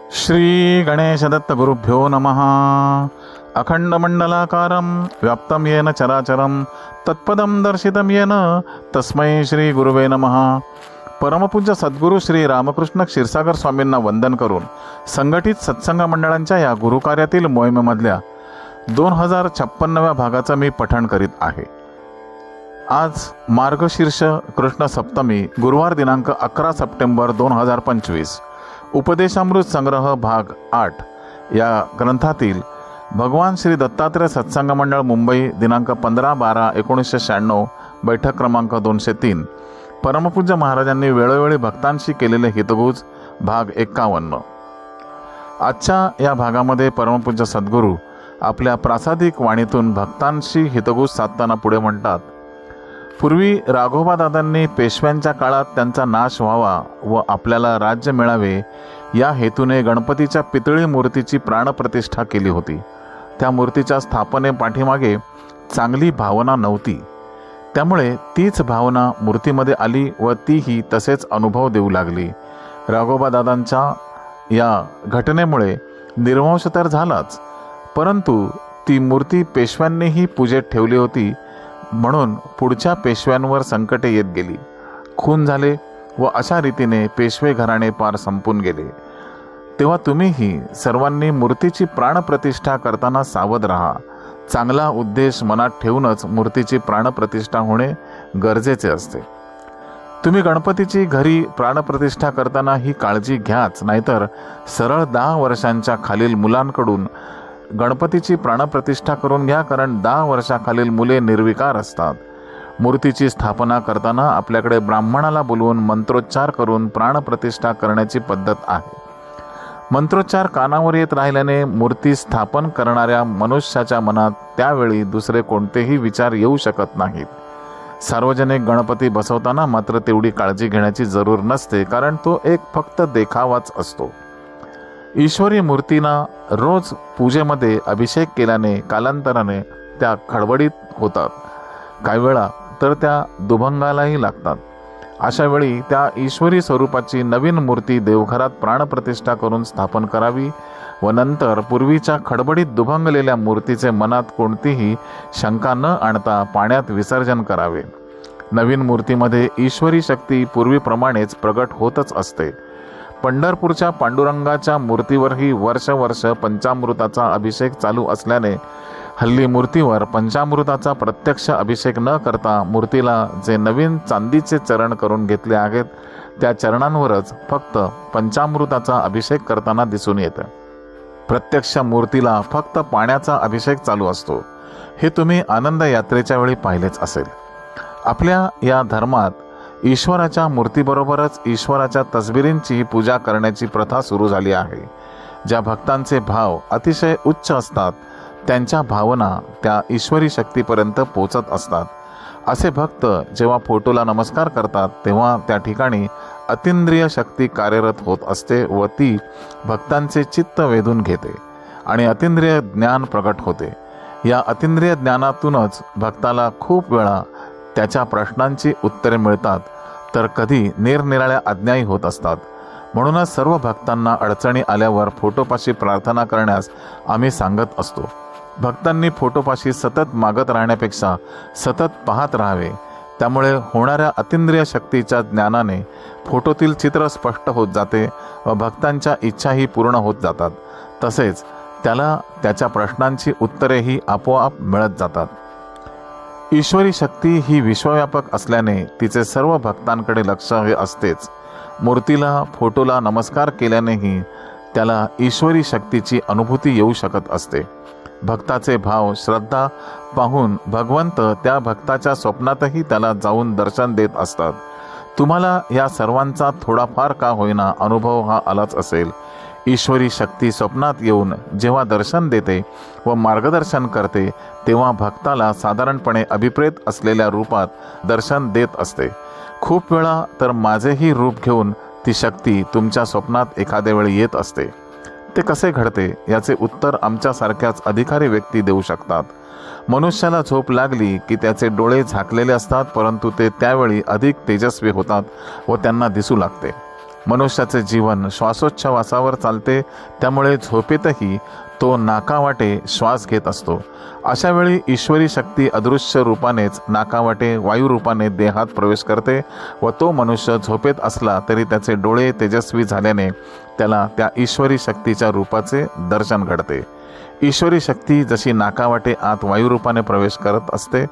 श्री गणेश दत्त गुरुभ्यो नमः। अखंडमंडलाकारं व्याप्तं येन चराचरं तत्पदं दर्शितं येन तस्मै श्री गुरुवे नमः। परमपूज्य सद्गुरू श्री रामकृष्ण क्षीरसागर स्वामींना वंदन करून संघटित सत्संग मंडळांच्या या गुरुकार्यातील मोहिमेमधल्या 2056व्या भागाचं मी पठण करीत आहे। आज मार्गशीर्ष कृष्ण सप्तमी, गुरुवार दिनांक 11 सप्टेंबर 2025। उपदेशामृत संग्रह भाग 8 या ग्रंथातील भगवान श्री दत्तात्रय सत्संग मंडळ मुंबई दिनांक 15/12/1996 बैठक क्रमांक 203 परमपूज्य महाराजांनी वेळोवेळी भक्तांशी केलेले हितगुज भाग 51। आजच्या या भागामध्ये परमपूज्य सद्गुरू आपल्या प्रासादिक वाणीतून भक्तांशी हितगुज साधताना पुढे म्हणतात, पूर्वी राघोबादादांनी पेशव्यांच्या काळात त्यांचा नाश व्हावा व आपल्याला राज्य मिळावे या हेतूने गणपतीच्या पितळी मूर्तीची प्राणप्रतिष्ठा केली होती। त्या मूर्तीच्या स्थापने पाठीमागे चांगली भावना नव्हती, त्यामुळे तीच भावना मूर्तीमध्ये आली व तीही तसेच अनुभव देऊ लागली। राघोबादादांच्या या घटनेमुळे निर्वंश तर झालाच, परंतु ती मूर्ती पेशव्यांनीही पूजेत ठेवली होती, म्हणून पुढच्या पेशव्यांवर संकटे येत गेली, खून झाले व अशा रीतीने पेशवे घराणे पार संपून गेले। तेव्हा तुम्हीही सर्वांनी मूर्तीची प्राणप्रतिष्ठा करताना सावध राहा। चांगला उद्देश मनात ठेवूनच मूर्तीची प्राणप्रतिष्ठा होणे गरजेचे असते। तुम्ही गणपतीची घरी प्राणप्रतिष्ठा करताना ही काळजी घ्याच, नाहीतर सरळ 10 वर्षांच्या खालील मुलांकडून गणपतीची प्राणप्रतिष्ठा करून घ्या, कारण 10 वर्षाखालील मुले निर्विकार असतात। मूर्तीची स्थापना करताना आपल्याकडे ब्राह्मणाला बोलवून मंत्रोच्चार करून प्राणप्रतिष्ठा करण्याची पद्धत आहे। मंत्रोच्चार कानावर येत राहिल्याने मूर्ती स्थापन करणाऱ्या मनुष्याच्या मनात त्यावेळी दुसरे कोणतेही विचार येऊ शकत नाहीत। सार्वजनिक गणपती बसवताना मात्र तेवढी काळजी घेण्याची जरूर नसते, कारण तो एक फक्त देखावाच असतो। ईश्वरी मूर्तींना रोज पूजेमध्ये अभिषेक केल्याने कालांतराने त्या खडबडीत होतात, काही वेळा तर त्या दुभंगालाही लागतात। अशा वेळी त्या ईश्वरी स्वरूपाची नवीन मूर्ती देवघरात प्राणप्रतिष्ठा करून स्थापन करावी व नंतर पूर्वीच्या खडबडीत दुभंगलेल्या मूर्तीचे मनात कोणतीही शंका न आणता पाण्यात विसर्जन करावे। नवीन मूर्तीमध्ये ईश्वरी शक्ती पूर्वीप्रमाणेच प्रगट होतच असते। पंढरपूरच्या पांडुरंगाच्या मूर्तीवरही वर्ष पंचामृताचा अभिषेक चालू असल्याने हल्ली मूर्तीवर पंचामृताचा प्रत्यक्ष अभिषेक न करता मूर्तीला जे नवीन चांदीचे चरण करून घेतले आहेत त्या चरणांवरच फक्त पंचामृताचा अभिषेक करताना दिसून येतं। प्रत्यक्ष मूर्तीला फक्त पाण्याचा अभिषेक चालू असतो। हे तुम्ही आनंद यात्रेच्या वेळी पाहिलेच असेल। आपल्या या धर्मात ईश्वराच्या मूर्तीबरोबरच ईश्वराच्या तसबिरींची पूजा करण्याची प्रथा सुरू झाली आहे। ज्या भक्तांचे भाव अतिशय उच्च असतात त्यांच्या भावना त्या ईश्वरी शक्तीपर्यंत पोचत असतात। असे भक्त जेव्हा फोटोला नमस्कार करतात तेव्हा त्या ठिकाणी अतींद्रिय शक्ती कार्यरत होत असते व ती भक्तांचे चित्त वेधून घेते आणि अतींद्रिय ज्ञान प्रकट होते। या अतींद्रिय ज्ञानातूनच भक्ताला खूप वेळा त्याच्या प्रश्नांची उत्तरे मिळतात, तर कधी निरनिराळ्या आज्ञाही होत असतात। म्हणूनच सर्व भक्तांना अडचणी आल्यावर फोटोपाशी प्रार्थना करण्यास आम्ही सांगत असतो। भक्तांनी फोटोपाशी सतत मागत राहण्यापेक्षा सतत पाहत राहावे, त्यामुळे होणाऱ्या अतींद्रिय शक्तीच्या ज्ञानाने फोटोतील चित्र स्पष्ट होत जाते व भक्तांच्या इच्छाही पूर्ण होत जातात। तसेच त्याला त्याच्या प्रश्नांची उत्तरेही आपोआप मिळत जातात। ईश्वरी शक्ती ही विश्वव्यापक असल्याने तिचे सर्व भक्तांकडे लक्ष हे असतेच। मूर्तीला फोटोला नमस्कार केल्यानेही त्याला ईश्वरी शक्तीची अनुभूती येऊ शकत असते। भक्ताचे भाव श्रद्धा पाहून भगवंत त्या भक्ताच्या स्वप्नातही त्याला जाऊन दर्शन देत असतात। तुम्हाला या सर्वांचा थोडाफार का होईना अनुभव हा आलाच असेल। ईश्वरी शक्ती स्वप्नात येऊन जेव्हा दर्शन देते व मार्गदर्शन करते तेव्हा भक्ताला साधारणपणे अभिप्रेत असलेल्या रूपात दर्शन देत असते। खूप वेळा तर माझेही रूप घेऊन ती शक्ती तुमच्या स्वप्नात एखाद्या वेळी येत असते। ते कसे घडते याचे उत्तर आमच्यासारख्याच अधिकारी व्यक्ती देऊ शकतात। मनुष्याला झोप लागली की त्याचे डोळे झाकलेले असतात, परंतु ते त्यावेळी अधिक तेजस्वी होतात व त्यांना दिसू लागते। मनुष्याचे जीवन श्वासोच्छवासावर चालते, त्यामुळे झोपेतही तो नाकावाटे श्वास घेत असतो. अशा वेळी ईश्वरी शक्ती अदृश्य रूपानेच नाकावाटे वायू रूपाने देहात प्रवेश करते व तो मनुष्य झोपेत असला तरी त्याचे डोळे तेजस्वी झाल्याने त्याला त्या ईश्वरी शक्तीच्या रूपाचे दर्शन घडते. ईश्वरी शक्ती जशी नाकावाटे आत वायू रूपाने प्रवेश करत असते,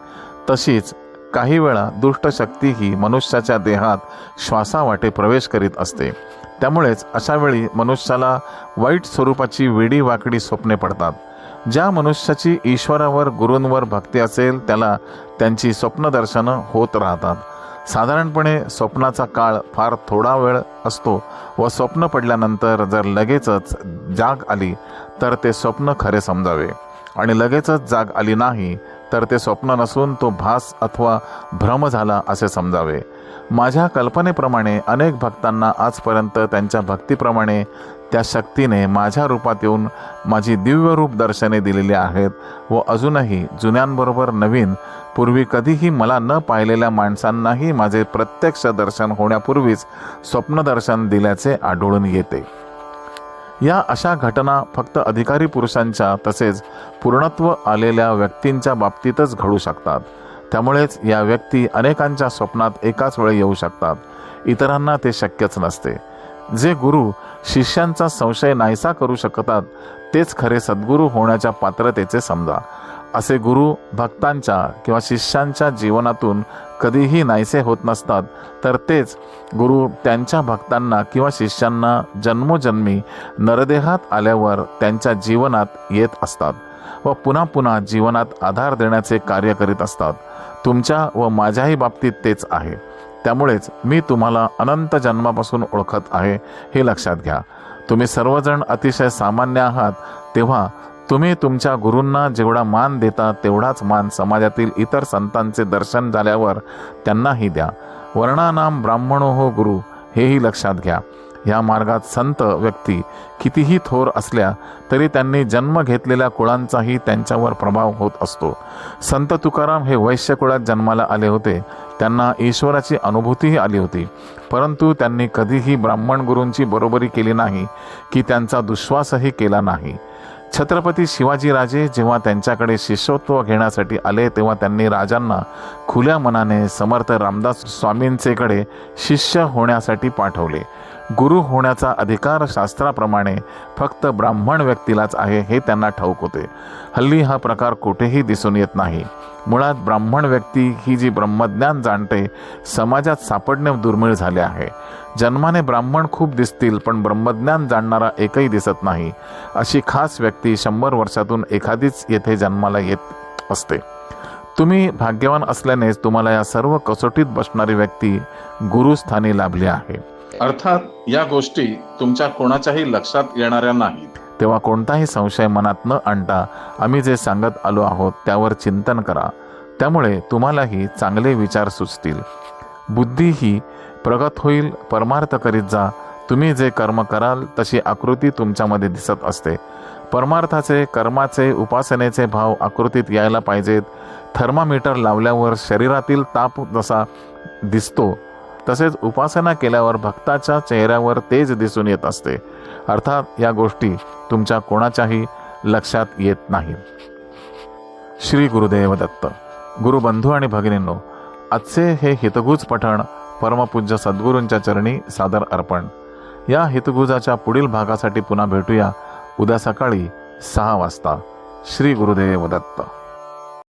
तशीच काही वेळा दुष्ट शक्ती ही मनुष्याच्या देहात श्वासावाटे प्रवेश करीत असते. त्यामुळेच अशा वेळी मनुष्याला वाईट स्वरूपाची वेडी वाकडी स्वप्ने पडतात. ज्या मनुष्याची ईश्वरावर गुरूंवर भक्ती असेल त्याला त्यांची स्वप्नदर्शनं होत राहतात. साधारणपणे स्वप्नाचा काळ फार थोडा वेळ असतो व स्वप्न पडल्यानंतर जर लगेचच जाग आली तर ते स्वप्न खरे समजावे आणि लगेचच जाग आली नाही तर ते स्वप्न नसून तो भास अथवा भ्रम झाला असे समजावे. माझ्या कल्पनेप्रमाणे अनेक भक्तांना आजपर्यंत त्यांच्या भक्तीप्रमाणे त्या शक्तीने माझ्या रूपात येऊन माझी दिव्य रूप दर्शने दिलेली आहेत व अजूनही जुन्यांबरोबर नवीन पूर्वी कधीही मला न पाहिलेल्या माणसांनाही माझे प्रत्यक्ष दर्शन होण्यापूर्वीच स्वप्नदर्शन दिल्याचे आढळून येते. या अशा घटना फक्त अधिकारी पुरुषांच्या तसेच पूर्णत्व आलेल्या व्यक्तींच्या बाबतीतच घडू शकतात. त्यामुळेच या व्यक्ती अनेकांच्या स्वप्नात एकाच वेळी येऊ शकतात. इतरांना ते शक्यच नसते. जे गुरु शिष्यांचा संशय नाहीसा करू शकतात तेच खरे सद्गुरू होण्याच्या पात्रतेचे समजा. असे गुरु भक्तांच्या किंवा शिष्यांच्या जीवनातून कधीही नाहीसे होत नसतात, तर तेच गुरु त्यांच्या भक्तांना किंवा शिष्यांना जन्मोजन्मी नरदेहात आल्यावर त्यांच्या जीवनात येत असतात व पुन्हा पुन्हा जीवनात आधार देण्याचे कार्य करीत असतात. तुमच्या व माझ्याही बाबतीत तेच आहे. त्यामुळेच मी तुम्हाला अनंत जन्मापासून ओळखत आहे हे लक्षात घ्या. तुम्ही सर्वजण अतिशय सामान्य आहात, तेव्हा तुम्ही तुमच्या गुरूंना जेवढा मान देता तेवढाच मान समाजातील इतर संतांचे दर्शन झाल्यावर त्यांनाही द्या. वर्णानाम ब्राह्मणो हो गुरु हेही लक्षात घ्या. या मार्गात संत व्यक्ती कितीही थोर असल्या तरी त्यांनी जन्म घेतलेल्या कुळांचाही त्यांच्यावर प्रभाव होत असतो. संत तुकाराम हे वैश्य कुळात जन्माला आले होते. त्यांना ईश्वराची अनुभूतीही आली होती, परंतु त्यांनी कधीही ब्राह्मण गुरूंची बरोबरी केली नाही की त्यांचा दुश्वासही केला नाही. छत्रपती शिवाजीराजे जेव्हा त्यांच्याकडे शिष्यत्व घेण्यासाठी आले तेव्हा त्यांनी राजांना खुल्या मनाने समर्थ रामदास स्वामींचेकडे शिष्य होण्यासाठी पाठवले. गुरु होण्याचा अधिकार शास्त्राप्रमाणे फक्त ब्राह्मण व्यक्तीलाच आहे हे त्यांना ठाऊक होते. हल्ली हा प्रकार कुठेही दिसून येत नाही. मुळात ब्राह्मण व्यक्ती ही जी ब्रह्मज्ञान जाणते समाजात सापडणे दुर्मिळ झाले आहे. जन्माने ब्राह्मण खूप दिसतील पण ब्रह्मज्ञान जाणणारा एकही दिसत नाही. अशी खास व्यक्ती 100 वर्षातून एखादीच येथे जन्माला येत असते. तुम्ही भाग्यवान असल्यानेच तुम्हाला या सर्व कसोटीत बसणारी व्यक्ती गुरुस्थानी लाभली आहे. अर्थात या गोष्टी तुमच्या कोणाच्याही लक्षात येणाऱ्या नाहीत. तेव्हा कोणताही संशय मनात न आणता आम्ही जे सांगत आलो आहोत त्यावर चिंतन करा. त्यामुळे तुम्हालाही चांगले विचार सुचतील. बुद्धी ही प्रगत होईल. परमार्थ करीत जा. तुम्ही जे कर्म कराल तशी आकृती तुमच्यामध्ये दिसत असते. परमार्थाचे, कर्माचे, उपासनेचे भाव आकृतीत यायला पाहिजेत. थर्मामीटर लावल्यावर शरीरातील ताप जसा दिसतो तसेच उपासना केल्यावर भक्ताच्या चेहऱ्यावर तेज दिसून येत असते. अर्थात या गोष्टी तुमच्या कोणाच्याही लक्षात येत नाहीत. श्री गुरुदेव दत्त. गुरुबंधू आणि भगिनींनो, आजचे हे हितगुज पठण परमपूज्य सद्गुरूंच्या चरणी सादर अर्पण. या हितगुजाच्या पुढील भागासाठी पुन्हा भेटूया उद्या सकाळी 6 वाजता. श्री गुरुदेव दत्त.